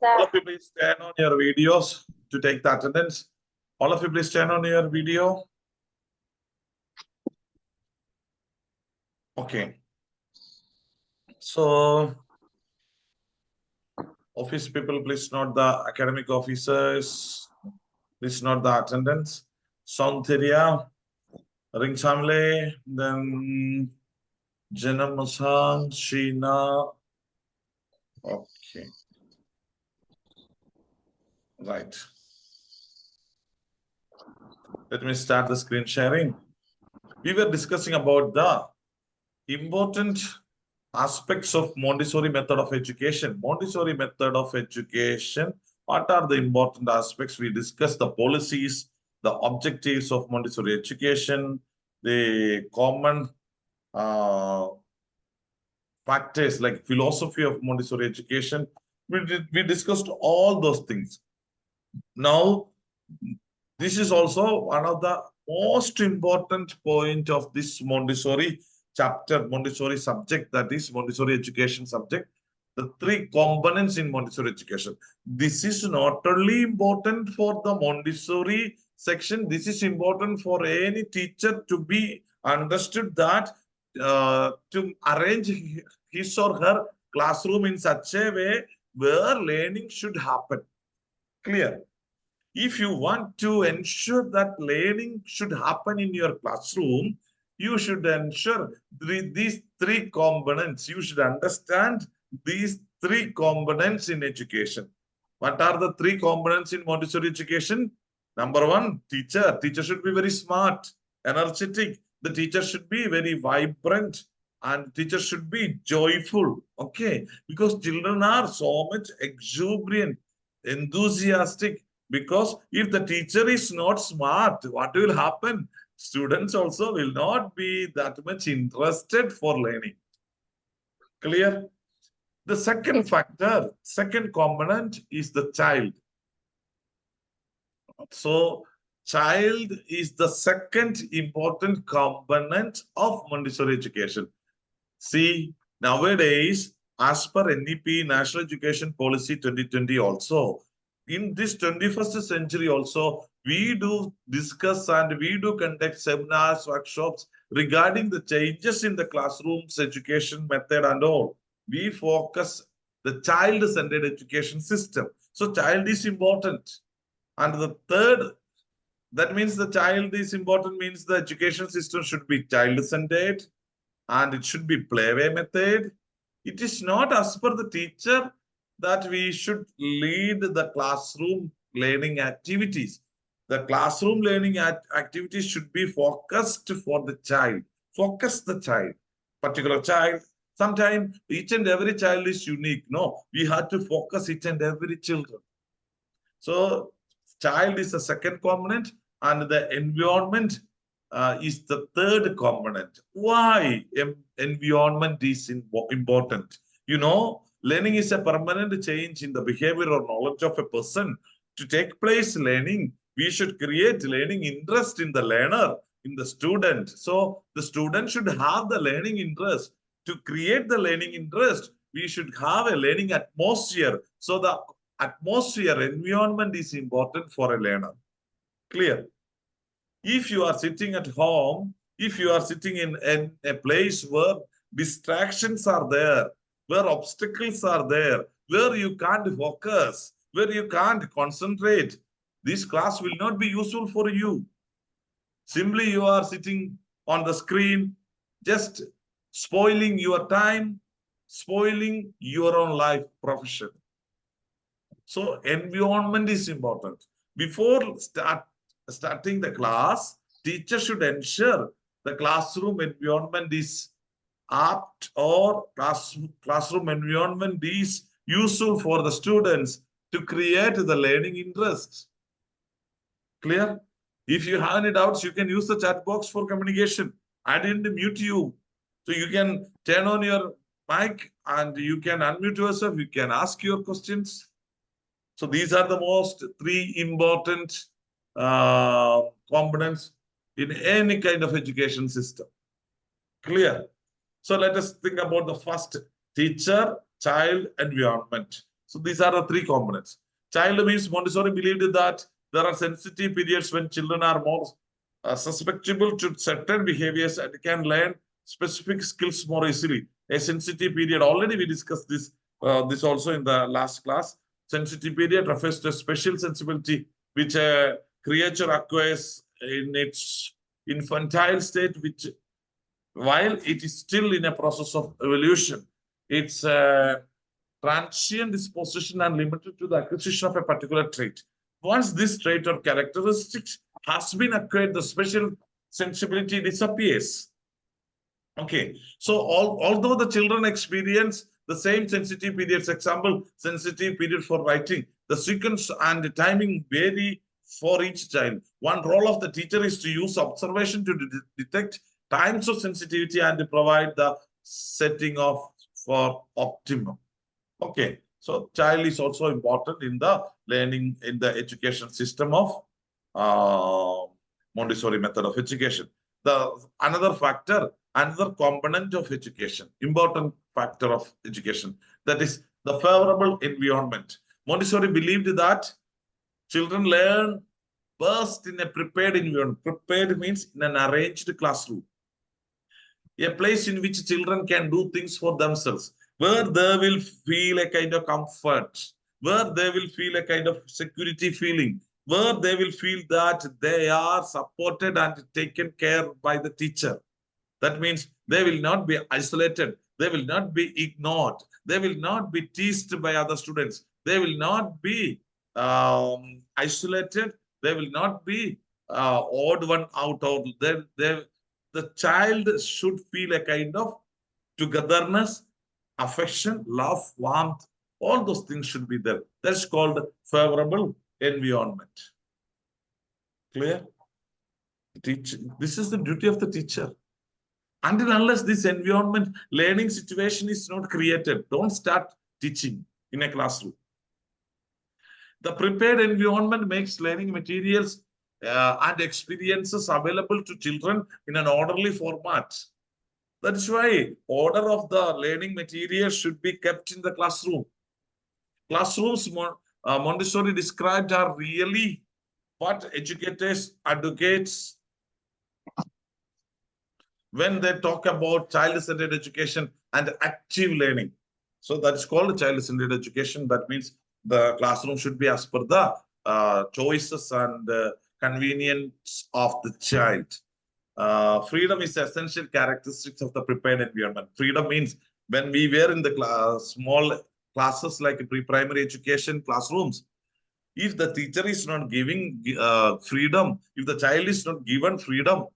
All of you please turn on your videos to take the attendance. All of you please turn on your video. Okay. So, office people, please note the academic officers. Please note the attendance. Soundarya, Ringsamle, then Janam Masang, Sheena. Okay. Right. Let me start the screen sharing. We were discussing about the important aspects of Montessori method of education. Montessori method of education. What are the important aspects? We discussed the policies, the objectives of Montessori education, the common factors like philosophy of Montessori education. We discussed all those things. Now, this is also one of the most important point of this Montessori chapter, Montessori subject, that is Montessori education subject, the three components in Montessori education. This is not only important for the Montessori section, this is important for any teacher to be understood that to arrange his or her classroom in such a way where learning should happen. Clear? If you want to ensure that learning should happen in your classroom, you should ensure these three components. You should understand these three components in education. What are the three components in Montessori education? Number one, teacher. Teacher should be very smart, energetic. The teacher should be very vibrant and teacher should be joyful. Okay, because children are so much exuberant, enthusiastic. Because if the teacher is not smart, what will happen? Students also will not be that much interested for learning. Clear? The second factor, second component is the child. So, child is the second important component of Montessori education. See, nowadays, as per NEP, National Education Policy 2020 also, in this 21st century also, we do discuss and we do conduct seminars, workshops regarding the changes in the classrooms, education method and all. We focus the child-centered education system. So child is important. And the third, that means the child is important means the education system should be child-centered and it should be playway method. It is not as per the teacher that we should lead the classroom learning activities. The classroom learning activities should be focused for the child. Focus the child, particular child. Sometimes each and every child is unique. No, we have to focus each and every children. So child is the second component and the environment is the third component. Why environment is important? You know, learning is a permanent change in the behavior or knowledge of a person. To take place learning, we should create learning interest in the learner, in the student. So the student should have the learning interest. To create the learning interest, we should have a learning atmosphere. So the atmosphere, environment is important for a learner. Clear? If you are sitting at home, if you are sitting in a place where distractions are there, where obstacles are there, where you can't focus, where you can't concentrate, this class will not be useful for you. Simply you are sitting on the screen, just spoiling your time, spoiling your own life profession. So environment is important. Before starting the class, teacher should ensure the classroom environment is apt or classroom environment is useful for the students to create the learning interest. Clear? If you have any doubts, you can use the chat box for communication. I didn't mute you. So you can turn on your mic and you can unmute yourself. You can ask your questions. So these are the most three important components in any kind of education system. Clear? So let us think about the first, teacher, child, environment. So these are the three components. Child means Montessori believed that there are sensitive periods when children are more susceptible to certain behaviors and can learn specific skills more easily. A sensitive period, already we discussed this also in the last class. Sensitive period refers to a special sensibility which a creature acquires in its infantile state, which while it is still in a process of evolution. It's a transient disposition and limited to the acquisition of a particular trait. Once this trait or characteristics has been acquired, the special sensibility disappears. Okay, so although the children experience the same sensitive periods, example, sensitive period for writing, the sequence and the timing vary for each child. One role of the teacher is to use observation to detect times of sensitivity and to provide the setting of for optimum. Okay, so child is also important in the learning in the education system of Montessori method of education. Another factor, another component of education, important factor of education, that is the favorable environment. Montessori believed that children learn best in a prepared environment. Prepared means in an arranged classroom. A place in which children can do things for themselves, where they will feel a kind of comfort, where they will feel a kind of security feeling, where they will feel that they are supported and taken care by the teacher. That means they will not be isolated. They will not be ignored. They will not be teased by other students. They will not be isolated. They will not be odd one out. The child should feel a kind of togetherness, affection, love, warmth. All those things should be there. That's called favorable environment. Clear? This is the duty of the teacher. Until unless this environment, learning situation is not created, don't start teaching in a classroom. The prepared environment makes learning materials and experiences available to children in an orderly format. That is why order of the learning materials should be kept in the classroom. Classrooms Montessori described are really what educators advocates when they talk about child-centered education and active learning. So that is called child-centered education. That means the classroom should be as per the choices and convenience of the child. Freedom is essential characteristics of the prepared environment. Freedom means when we were in the small classes like pre-primary education classrooms, if the teacher is not giving freedom, if the child is not given freedom,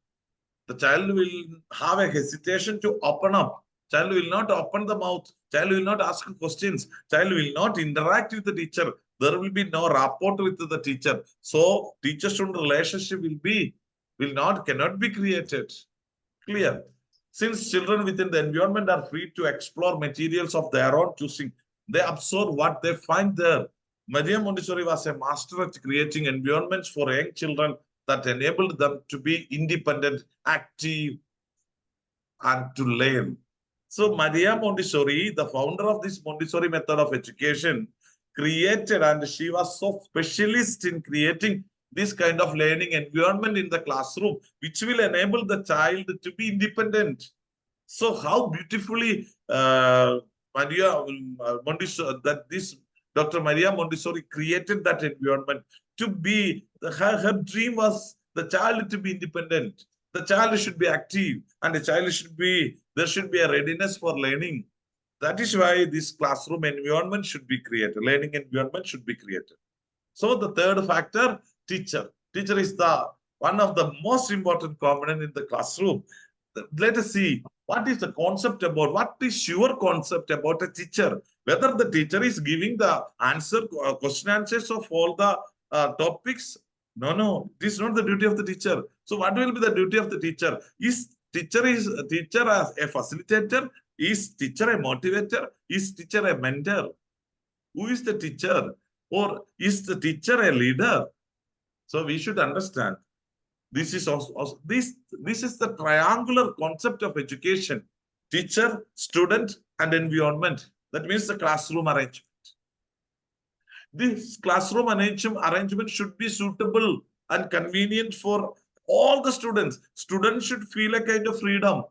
the child will have a hesitation to open up. Child will not open the mouth. Child will not ask questions. Child will not interact with the teacher. There will be no rapport with the teacher. So teacher-student relationship cannot be created. Clear? Since children within the environment are free to explore materials of their own choosing, they absorb what they find there. Maria Montessori was a master at creating environments for young children that enabled them to be independent, active, and to learn. So Maria Montessori, the founder of this Montessori method of education, created, and she was so specialist in creating this kind of learning environment in the classroom, which will enable the child to be independent. So how beautifully Maria Montessori, Dr. Maria Montessori created that environment to be, her dream was the child to be independent. The child should be active and the child there should be a readiness for learning. That is why this classroom environment should be created. Learning environment should be created. So the third factor, teacher. Teacher is one of the most important component in the classroom. Let us see what is the concept about, what is your concept about a teacher? Whether the teacher is giving the question answers of all the topics. No, this is not the duty of the teacher. So what will be the duty of the teacher? Is teacher as a facilitator? Is teacher a motivator? Is teacher a mentor? Who is the teacher? Or is the teacher a leader? So we should understand. This is also this is the triangular concept of education: teacher, student, and environment. That means the classroom arrangement. This classroom arrangement should be suitable and convenient for all the students. Students should feel a kind of freedom,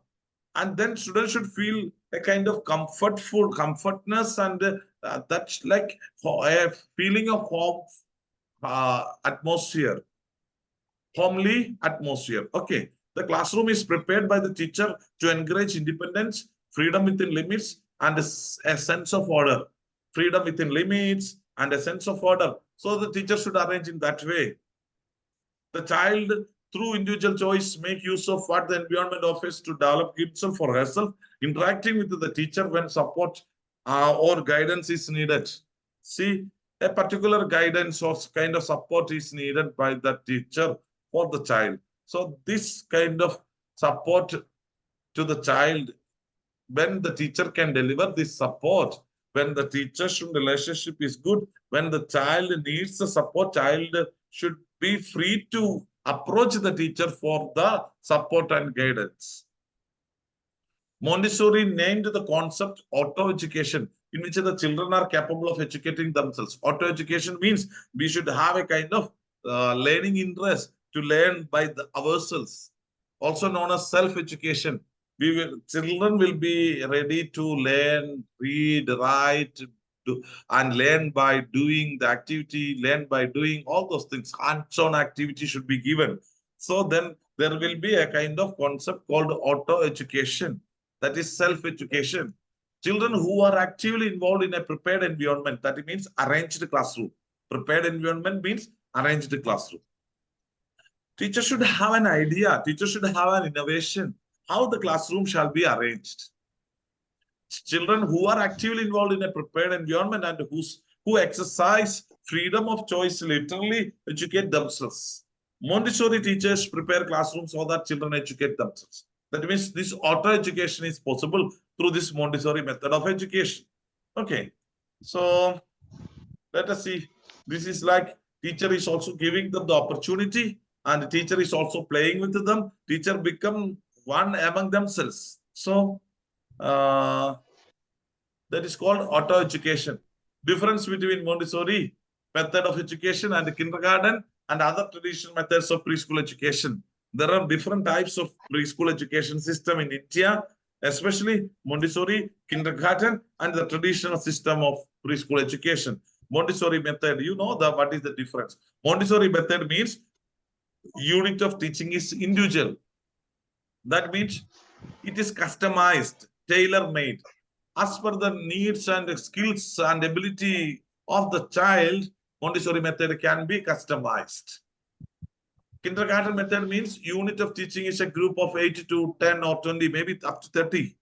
and then students should feel a kind of comfortness, and that's like a feeling of home atmosphere, homely atmosphere. Okay, the classroom is prepared by the teacher to encourage independence, freedom within limits, and a sense of order. Freedom within limits and a sense of order. So the teacher should arrange in that way. The child, through individual choice, make use of what the environment offers to develop himself or herself, interacting with the teacher when support or guidance is needed. See, a particular guidance or kind of support is needed by the teacher for the child. So this kind of support to the child, when the teacher can deliver this support, when the teacher-student relationship is good, when the child needs the support, child should be free to approach the teacher for the support and guidance. Montessori named the concept auto-education, in which the children are capable of educating themselves. Auto-education means we should have a kind of learning interest to learn by ourselves, also known as self-education. Children will be ready to learn, read, write, and learn by doing the activity, learn by doing all those things. Hands-on activity should be given. So then there will be a kind of concept called auto-education, that is self-education. Children who are actively involved in a prepared environment, that means arranged classroom. Prepared environment means arranged classroom. Teacher should have an idea. Teacher should have an innovation how the classroom shall be arranged. Children who are actively involved in a prepared environment and who exercise freedom of choice literally educate themselves. Montessori teachers prepare classrooms so that children educate themselves. That means this auto-education is possible through this Montessori method of education. Okay, so let us see. This is like teacher is also giving them the opportunity, and the teacher is also playing with them. Teacher become one among themselves. So that is called auto-education. Difference between Montessori method of education and kindergarten and other traditional methods of preschool education. There are different types of preschool education system in India, especially Montessori, kindergarten, and the traditional system of preschool education. Montessori method, you know what is the difference? Montessori method means unit of teaching is individual. That means it is customized, tailor-made, as per the needs and skills and ability of the child. Montessori method can be customized. Kindergarten method means unit of teaching is a group of 8 to 10 or 20, maybe up to 30.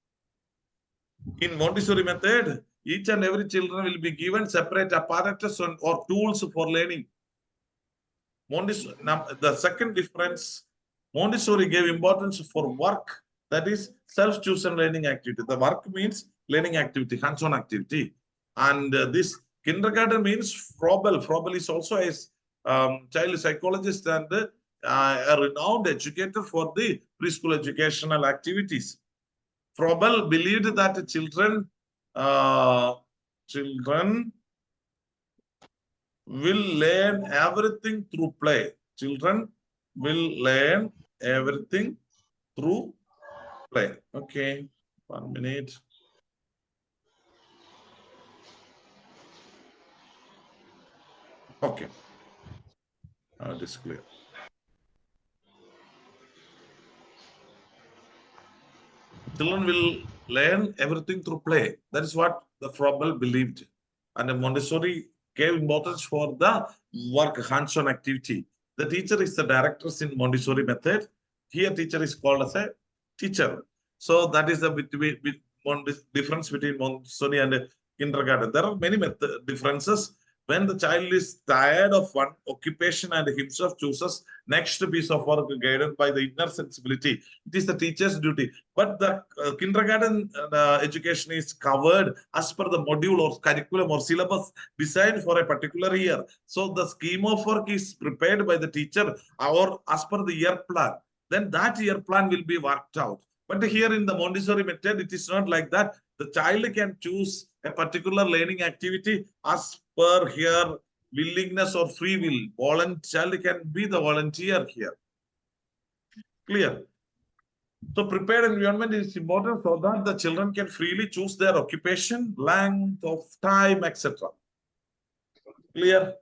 In Montessori method, each and every children will be given separate apparatus or tools for learning. The second difference, Montessori gave importance for work, that is self-chosen learning activity. The work means learning activity, hands-on activity. And this kindergarten means Frobel. Frobel is also a child psychologist and a renowned educator for the preschool educational activities. Frobel believed that children will learn everything through play. Children will learn everything through play. Okay, 1 minute. Okay, now it is clear. Children will learn everything through play. That is what the Frobel believed. And Montessori gave importance for the work, hands-on activity. The teacher is the director in Montessori method. Here, teacher is called as a teacher. So that is the difference between Montessori and kindergarten. There are many differences. When the child is tired of one occupation and himself chooses next piece of work guided by the inner sensibility, it is the teacher's duty. But the kindergarten education is covered as per the module or curriculum or syllabus designed for a particular year. So the scheme of work is prepared by the teacher or as per the year plan. Then that year plan will be worked out. But here in the Montessori method, it is not like that. The child can choose a particular learning activity as per her willingness or free will. Child can be the volunteer here. Clear? So prepared environment is important so that the children can freely choose their occupation, length of time, etc. Clear?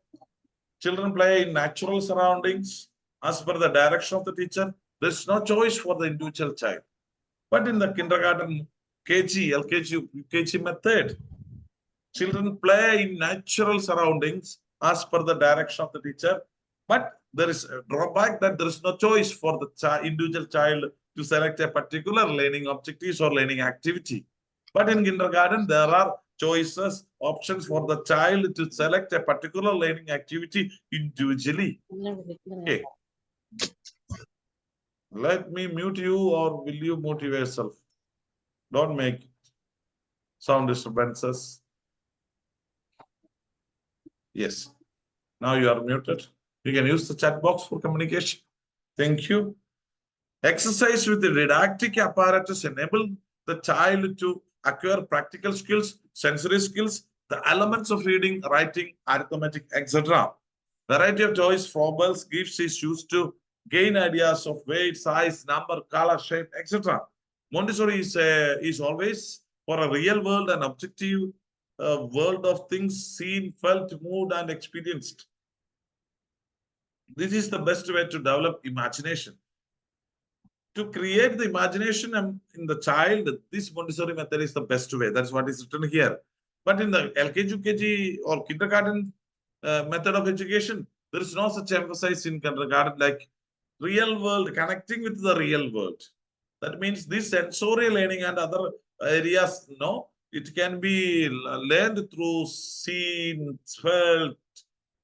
Children play in natural surroundings as per the direction of the teacher. There is no choice for the individual child. But in the kindergarten, KG, LKG, UKG method, children play in natural surroundings as per the direction of the teacher. But there is a drawback that there is no choice for the individual child to select a particular learning objectives or learning activity. But in kindergarten, there are choices, options for the child to select a particular learning activity individually. Okay. Let me mute you, or will you mute yourself? Don't make sound disturbances. Yes. Now you are muted. You can use the chat box for communication. Thank you. Exercise with the didactic apparatus enable the child to acquire practical skills, sensory skills, the elements of reading, writing, arithmetic, etc. Variety of toys, foibles, gifts is used to gain ideas of weight, size, number, color, shape, etc. Montessori is always for a real world and objective world of things seen, felt, moved, and experienced. This is the best way to develop imagination. To create the imagination in the child, this Montessori method is the best way. That's what is written here. But in the LKG, UKG, or kindergarten method of education, there is no such emphasis in kindergarten like real world, connecting with the real world. That means this sensory learning and other areas, no, it can be learned through seen, felt,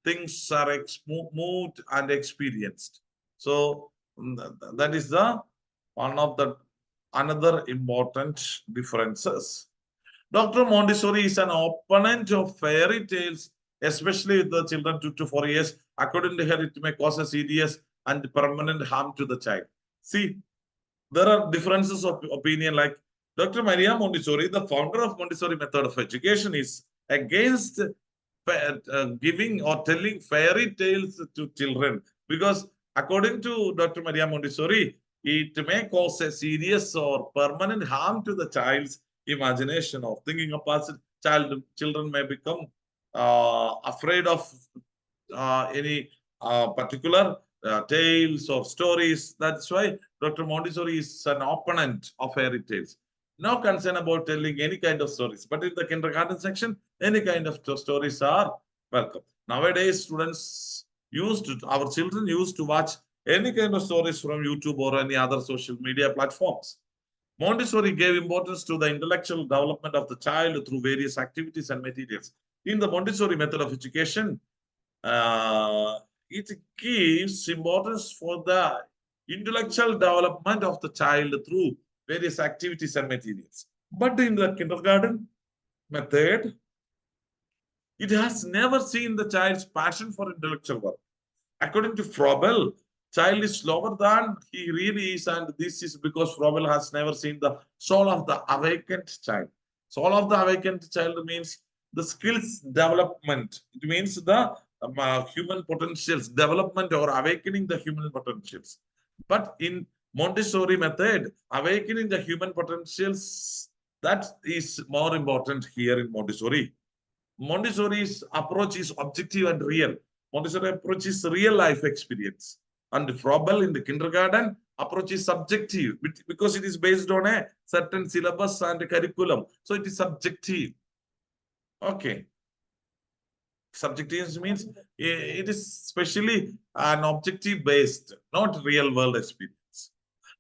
things are moved and experienced. So that is the one of the another important differences. Dr. Montessori is an opponent of fairy tales, especially with the children 2 to 4 years. According to her, it may cause a serious and permanent harm to the child. See, there are differences of opinion. Like Dr. Maria Montessori, the founder of Montessori method of education, is against giving or telling fairy tales to children, because according to Dr. Maria Montessori, it may cause a serious or permanent harm to the child's imagination of thinking of past. Children may become afraid of any particular tales or stories. That's why Dr. Montessori is an opponent of fairy tales. No concern about telling any kind of stories. But in the kindergarten section, any kind of stories are welcome. Nowadays, our children used to watch any kind of stories from YouTube or any other social media platforms. Montessori gave importance to the intellectual development of the child through various activities and materials. In the Montessori method of education, it gives importance for the intellectual development of the child through various activities and materials. But in the kindergarten method, it has never seen the child's passion for intellectual work. According to Froebel, child is slower than he really is, and this is because Froebel has never seen the soul of the awakened child. Soul of the awakened child means the skills development. It means the human potentials, development or awakening the human potentials. But in Montessori method, awakening the human potentials, that is more important here in Montessori. Montessori's approach is objective and real. Montessori approach is real life experience. And Froebel in the kindergarten approach is subjective because it is based on a certain syllabus and curriculum. So it is subjective. Okay. Subjective means it is specially an objective based, not real world experience.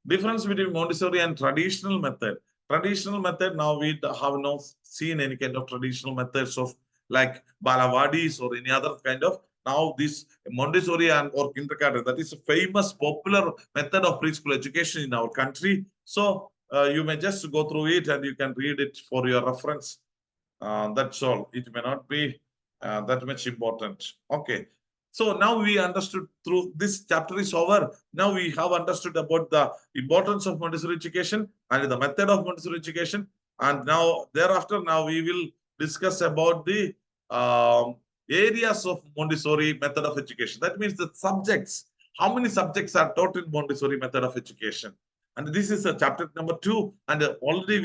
Difference between Montessori and traditional method. Traditional method, now we have not seen any kind of traditional methods of like Balavadis or any other kind of. Now this Montessori or kindergarten, that is a famous popular method of preschool education in our country. So you may just go through it and you can read it for your reference. That's all. It may not be that much important. Okay. So now we understood through this chapter is over. Now we have understood about the importance of Montessori education and the method of Montessori education. And now thereafter, now we will discuss about the areas of Montessori method of education. That means the subjects. How many subjects are taught in Montessori method of education? And this is a chapter number 2. And already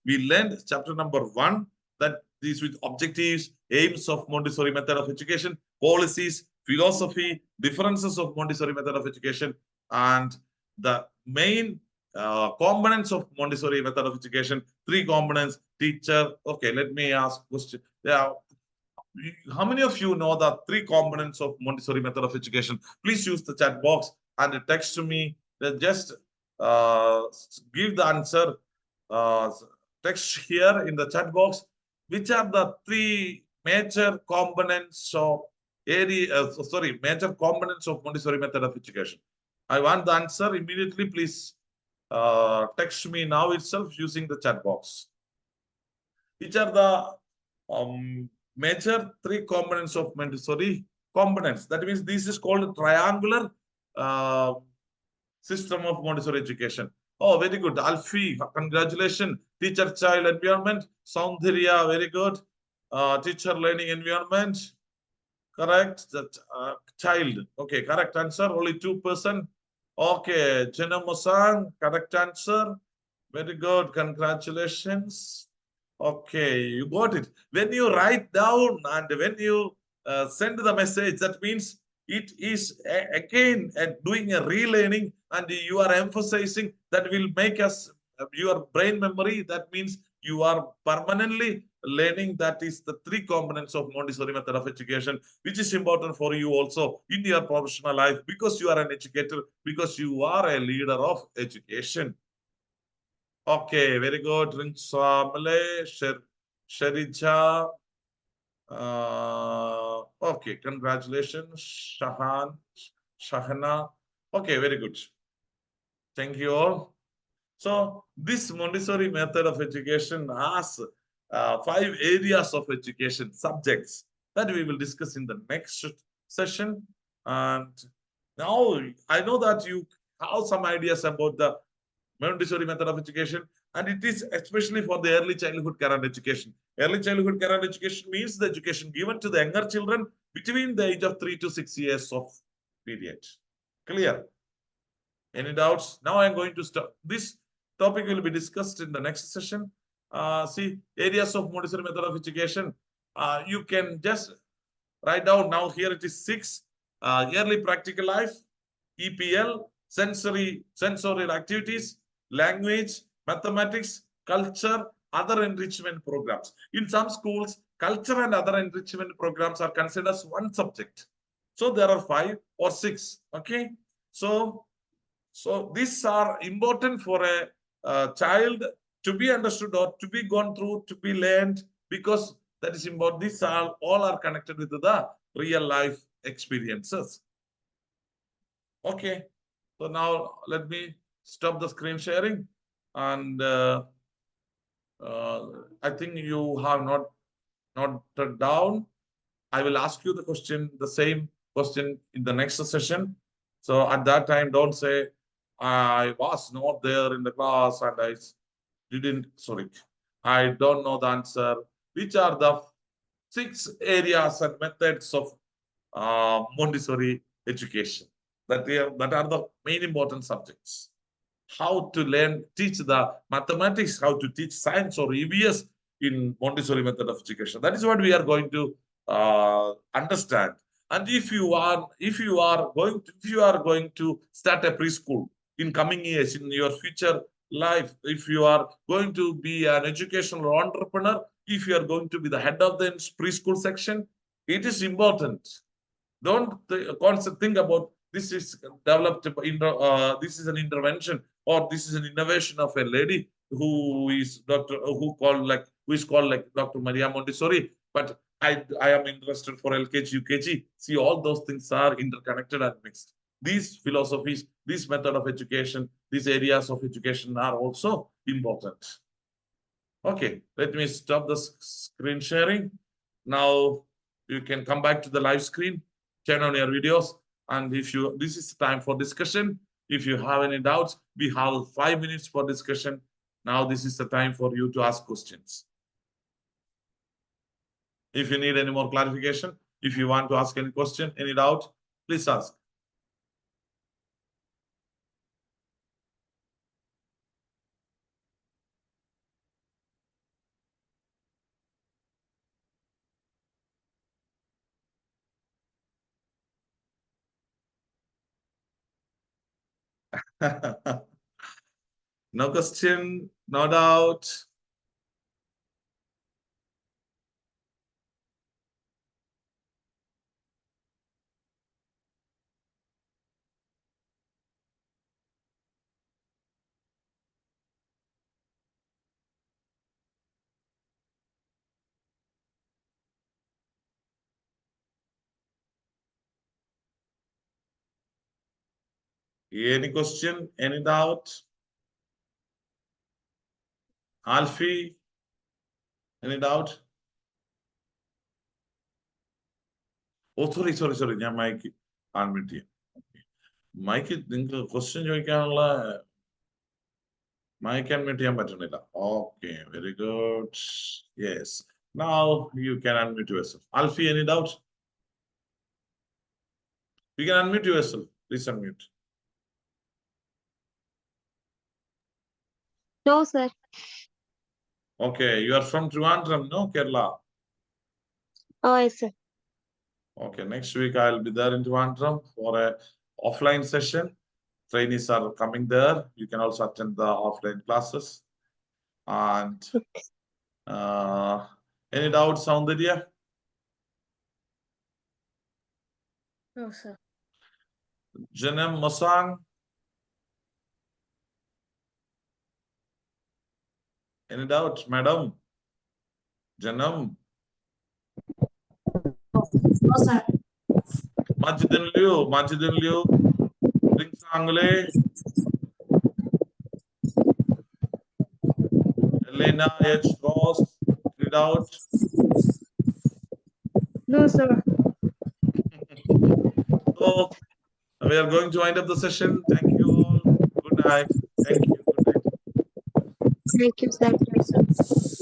we learned chapter number 1, that these with objectives, aims of Montessori method of education, policies, philosophy, differences of Montessori method of education, and the main components of Montessori method of education. 3 components: teacher. Okay, let me ask question. Yeah, how many of you know the 3 components of Montessori method of education? Please use the chat box and text to me. Just give the answer. Text here in the chat box. Which are the 3 major components of major components of Montessori method of education? I want the answer immediately. Please text me now itself using the chat box. Which are the major 3 components of Montessori components? That means this is called a triangular system of Montessori education. Oh, very good. Alfie, congratulations. Teacher-child environment. Soundarya, very good. Teacher learning environment. Correct. That child. Okay, correct answer. Only 2%. Okay, Jenna-san, correct answer. Very good. Congratulations. Okay, you got it. When you write down and when you send the message, that means it is again doing a relearning, and you are emphasizing that will make us your brain memory. That means you are permanently learning. That is the 3 components of Montessori method of education, which is important for you also in your professional life, because you are an educator, because you are a leader of education. Okay, very good. Rinsamale, Sharija. Okay, congratulations, Shahana. Okay, very good. Thank you all. So this Montessori method of education has 5 areas of education subjects that we will discuss in the next session. And now I know that you have some ideas about the Montessori method of education, and it is especially for the early childhood care and education. Early childhood care and education means the education given to the younger children between the age of 3 to 6 years of period. Clear? Any doubts? Now I'm going to start. This topic will be discussed in the next session. See, areas of Montessori method of education. You can just write down now. Here it is 6. Yearly practical life, EPL, sensorial activities, language, mathematics, culture, other enrichment programs. In some schools, culture and other enrichment programs are considered as one subject. So there are 5 or 6. Okay. So these are important for a child to be understood or to be gone through, to be learned, because that is important. These are all are connected with the real life experiences. Okay. So now let me stop the screen sharing, and I think you have not noted down. I will ask you the same question in the next session. So at that time, don't say I was not there in the class and I don't know the answer. Which are the 6 areas and methods of Montessori education that are the main important subjects? How to teach the mathematics, how to teach science or EVS in Montessori method of education. That is what we are going to understand. And if you are going to start a preschool in coming years, in your future life, if you are going to be an educational entrepreneur, if you are going to be the head of the preschool section, it is important. Don't think about this is developed this is an intervention, or this is an innovation of a lady who is called like Dr. Maria Montessori, but I am interested for LKG, UKG. See, all those things are interconnected and mixed. These philosophies, this method of education, these areas of education are also important. Okay, let me stop the screen sharing. Now you can come back to the live screen, turn on your videos, and this is time for discussion. If you have any doubts, we have 5 minutes for discussion. Now this is the time for you to ask questions. If you need any more clarification, If you want to ask any question, any doubt, please ask. No question, no doubt. Any question, any doubt? Alfie, any doubt? Oh, sorry. ഞാൻ mic unmute ചെയ്യാം. Mic നിങ്ങൾക്ക് question ചോദിക്കാനുള്ള mic unmute ചെയ്യാൻ പറ്റുന്നില്ല. Okay, very good. Yes. Now you can unmute yourself. Alfie, any doubt? You can unmute yourself. Please unmute. No, sir. Okay, you are from Trivandrum, no? Kerala. Oh, yes, sir. Okay, next week I'll be there in Trivandrum for a offline session. Trainees are coming there. You can also attend the offline classes. And any doubts, Soundarya? No, sir. Janam Masang? Any doubts, madam? Janam? No, sir. Majidin Liu, Ring Sangle, Elena H. Ross, any doubt? No, sir. So we are going to wind up the session. Thank you all. Good night. Thank you. Good night. Thank you, sir.